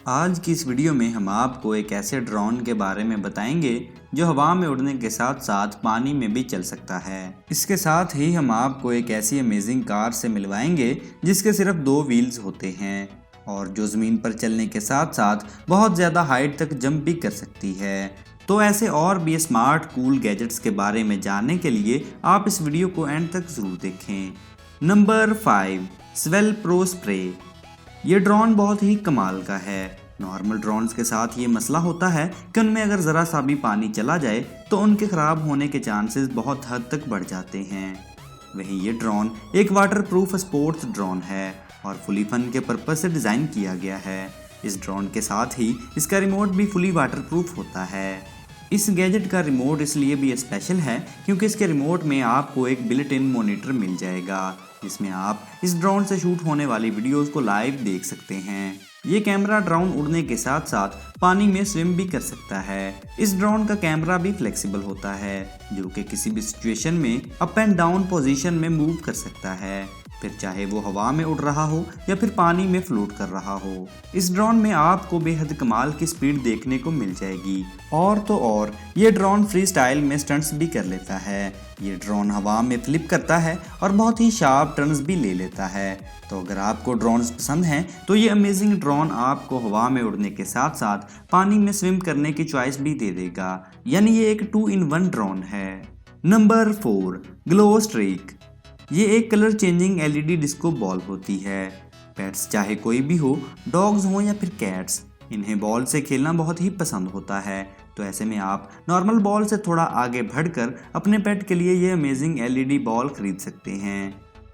आज की इस वीडियो में हम आपको एक ऐसे ड्रोन के बारे में बताएंगे जो हवा में उड़ने के साथ साथ पानी में भी चल सकता है। इसके साथ ही हम आपको एक ऐसी अमेजिंग कार से मिलवाएंगे जिसके सिर्फ 2 व्हील्स होते हैं और जो ज़मीन पर चलने के साथ साथ बहुत ज़्यादा हाइट तक जंप भी कर सकती है। तो ऐसे और भी स्मार्ट कूल गैजेट्स के बारे में जानने के लिए आप इस वीडियो को एंड तक ज़रूर देखें। Number 5, swell pro spray. ये ड्रोन बहुत ही कमाल का है। नॉर्मल ड्रोन्स के साथ ये मसला होता है कि उनमें अगर ज़रा सा भी पानी चला जाए तो उनके ख़राब होने के चांसेस बहुत हद तक बढ़ जाते हैं। वहीं ये ड्रोन एक वाटरप्रूफ स्पोर्ट्स ड्रोन है और फुली फन के पर्पज़ से डिज़ाइन किया गया है। इस ड्रोन के साथ ही इसका रिमोट भी फुली वाटरप्रूफ होता है। इस गैजेट का रिमोट इसलिए भी स्पेशल है क्योंकि इसके रिमोट में आपको एक बिल्ट इन मॉनिटर मिल जाएगा जिसमें आप इस ड्रोन से शूट होने वाली वीडियोस को लाइव देख सकते हैं। ये कैमरा ड्रोन उड़ने के साथ साथ पानी में स्विम भी कर सकता है। इस ड्रोन का कैमरा भी फ्लेक्सिबल होता है जो कि किसी भी सिचुएशन में अप एंड डाउन पोजीशन में मूव कर सकता है, फिर चाहे वो हवा में उड़ रहा हो या फिर पानी में फ्लोट कर रहा हो। इस ड्रोन में आपको बेहद कमाल की स्पीड देखने को मिल जाएगी। और तो और ये ड्रोन फ्री स्टाइल में स्टंट्स भी कर लेता है। ये ड्रोन हवा में फ्लिप करता है और बहुत ही शार्प टर्न्स भी ले लेता है। तो अगर आपको ड्रोन्स पसंद हैं तो ये अमेजिंग ड्रोन आपको हवा में उड़ने के साथ साथ पानी में स्विम करने की चॉइस भी दे देगा, यानी ये एक 2 in 1 ड्रोन है। Number 4, glow streak. ये एक colour changing LED disco ball होती है। पेट्स चाहे कोई भी हो, डॉग्स हो या फिर कैट्स, इन्हें बॉल से खेलना बहुत ही पसंद होता है। तो ऐसे में आप नॉर्मल बॉल से थोड़ा आगे बढ़कर अपने पेट के लिए ये अमेजिंग LED बॉल खरीद सकते हैं।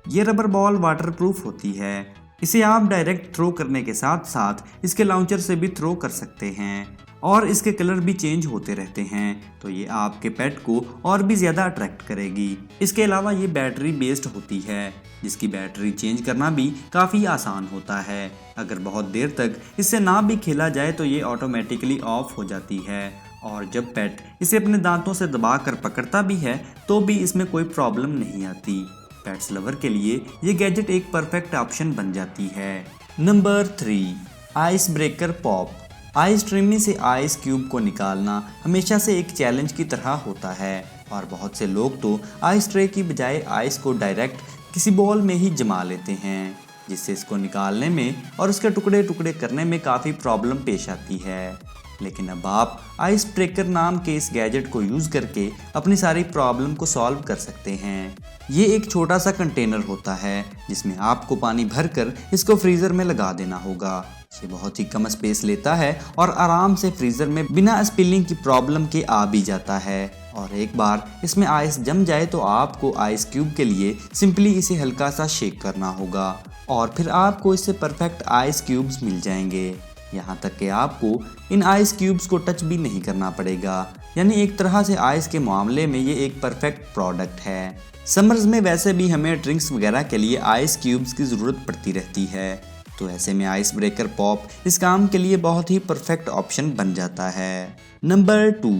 ये रबर बॉल वाटरप्रूफ होती है। इसे आप डायरेक्ट थ्रो करने के साथ साथ इसके लॉन्चर से भी थ्रो कर सकते हैं और इसके कलर भी चेंज होते रहते हैं, तो ये आपके पेट को और भी ज़्यादा अट्रैक्ट करेगी। इसके अलावा ये बैटरी बेस्ड होती है जिसकी बैटरी चेंज करना भी काफ़ी आसान होता है। अगर बहुत देर तक इससे ना भी खेला जाए तो ये ऑटोमेटिकली ऑफ हो जाती है और जब पेट इसे अपने दांतों से दबाकर पकड़ता भी है तो भी इसमें कोई प्रॉब्लम नहीं आती। पेट्स लवर के लिए ये गैजेट एक परफेक्ट ऑप्शन बन जाती है। Number 3, ice breaker pop. Ice ट्रिमी से आइस क्यूब को निकालना हमेशा से एक चैलेंज की तरह होता है और बहुत से लोग तो आइस ट्रे की बजाय आइस को डायरेक्ट किसी बॉल में ही जमा लेते हैं, जिससे इसको निकालने में और उसके टुकड़े टुकड़े करने में काफ़ी प्रॉब्लम पेश आती है। लेकिन अब आप आइस ब्रेकर नाम के इस गैजेट को यूज़ करके अपनी सारी प्रॉब्लम को सॉल्व कर सकते हैं। ये एक छोटा सा कंटेनर होता है जिसमें आपको पानी भरकर इसको फ्रीज़र में लगा देना होगा। ये बहुत ही कम स्पेस लेता है और आराम से फ्रीज़र में बिना स्पिलिंग की प्रॉब्लम के आ भी जाता है। और एक बार इसमें आइस जम जाए तो आपको आइस क्यूब के लिए सिंपली इसे हल्का सा शेक करना होगा और फिर आपको इससे परफेक्ट आइस क्यूब्स मिल जाएंगे। यहाँ तक कि आपको इन आइस क्यूब्स को टच भी नहीं करना पड़ेगा, यानी एक तरह से आइस के मामले में ये एक परफेक्ट प्रोडक्ट है। समर्स में वैसे भी हमें ड्रिंक्स वगैरह के लिए आइस क्यूब्स की ज़रूरत पड़ती रहती है, तो ऐसे में आइस ब्रेकर पॉप इस काम के लिए बहुत ही परफेक्ट ऑप्शन बन जाता है। नंबर 2,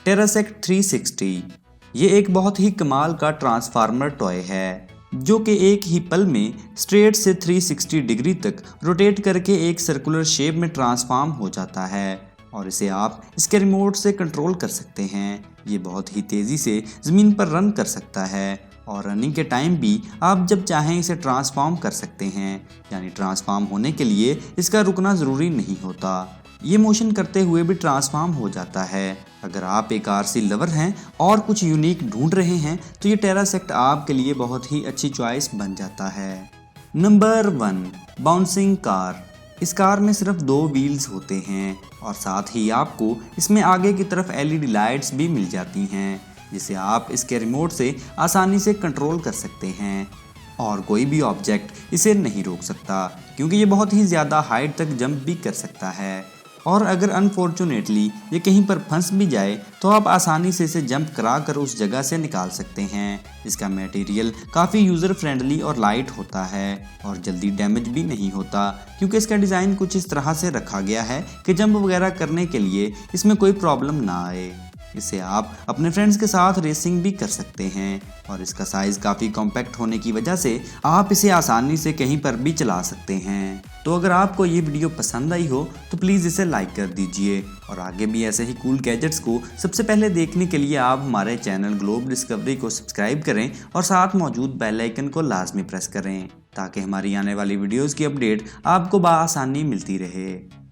टेरासेक्ट 360। ये एक बहुत ही कमाल का ट्रांसफार्मर टॉय है जो कि एक ही पल में स्ट्रेट से 360 डिग्री तक रोटेट करके एक सर्कुलर शेप में ट्रांसफॉर्म हो जाता है और इसे आप इसके रिमोट से कंट्रोल कर सकते हैं। ये बहुत ही तेज़ी से ज़मीन पर रन कर सकता है और रनिंग के टाइम भी आप जब चाहें इसे ट्रांसफॉर्म कर सकते हैं, यानी ट्रांसफॉर्म होने के लिए इसका रुकना ज़रूरी नहीं होता। ये मोशन करते हुए भी ट्रांसफॉर्म हो जाता है। अगर आप एक RC लवर हैं और कुछ यूनिक ढूंढ रहे हैं तो ये टेरासेक्ट आपके लिए बहुत ही अच्छी चॉइस बन जाता है। Number 1, bouncing car. इस कार में सिर्फ 2 व्हील्स होते हैं और साथ ही आपको इसमें आगे की तरफ LED लाइट्स भी मिल जाती हैं जिसे आप इसके रिमोट से आसानी से कंट्रोल कर सकते हैं और कोई भी ऑब्जेक्ट इसे नहीं रोक सकता क्योंकि ये बहुत ही ज़्यादा हाइट तक जंप भी कर सकता है। और अगर अनफॉर्चुनेटली ये कहीं पर फंस भी जाए तो आप आसानी से इसे जंप करा कर उस जगह से निकाल सकते हैं। इसका मटेरियल काफ़ी यूज़र फ्रेंडली और लाइट होता है और जल्दी डैमेज भी नहीं होता क्योंकि इसका डिज़ाइन कुछ इस तरह से रखा गया है कि जंप वगैरह करने के लिए इसमें कोई प्रॉब्लम ना आए। इसे आप अपने फ्रेंड्स के साथ रेसिंग भी कर सकते हैं और इसका साइज काफ़ी कॉम्पैक्ट होने की वजह से आप इसे आसानी से कहीं पर भी चला सकते हैं। तो अगर आपको ये वीडियो पसंद आई हो तो प्लीज़ इसे लाइक कर दीजिए और आगे भी ऐसे ही कूल गैजेट्स को सबसे पहले देखने के लिए आप हमारे चैनल ग्लोब डिस्कवरी को सब्सक्राइब करें और साथ मौजूद बेल आइकन को लाजमी प्रेस करें ताकि हमारी आने वाली वीडियोज़ की अपडेट आपको बआसानी मिलती रहे।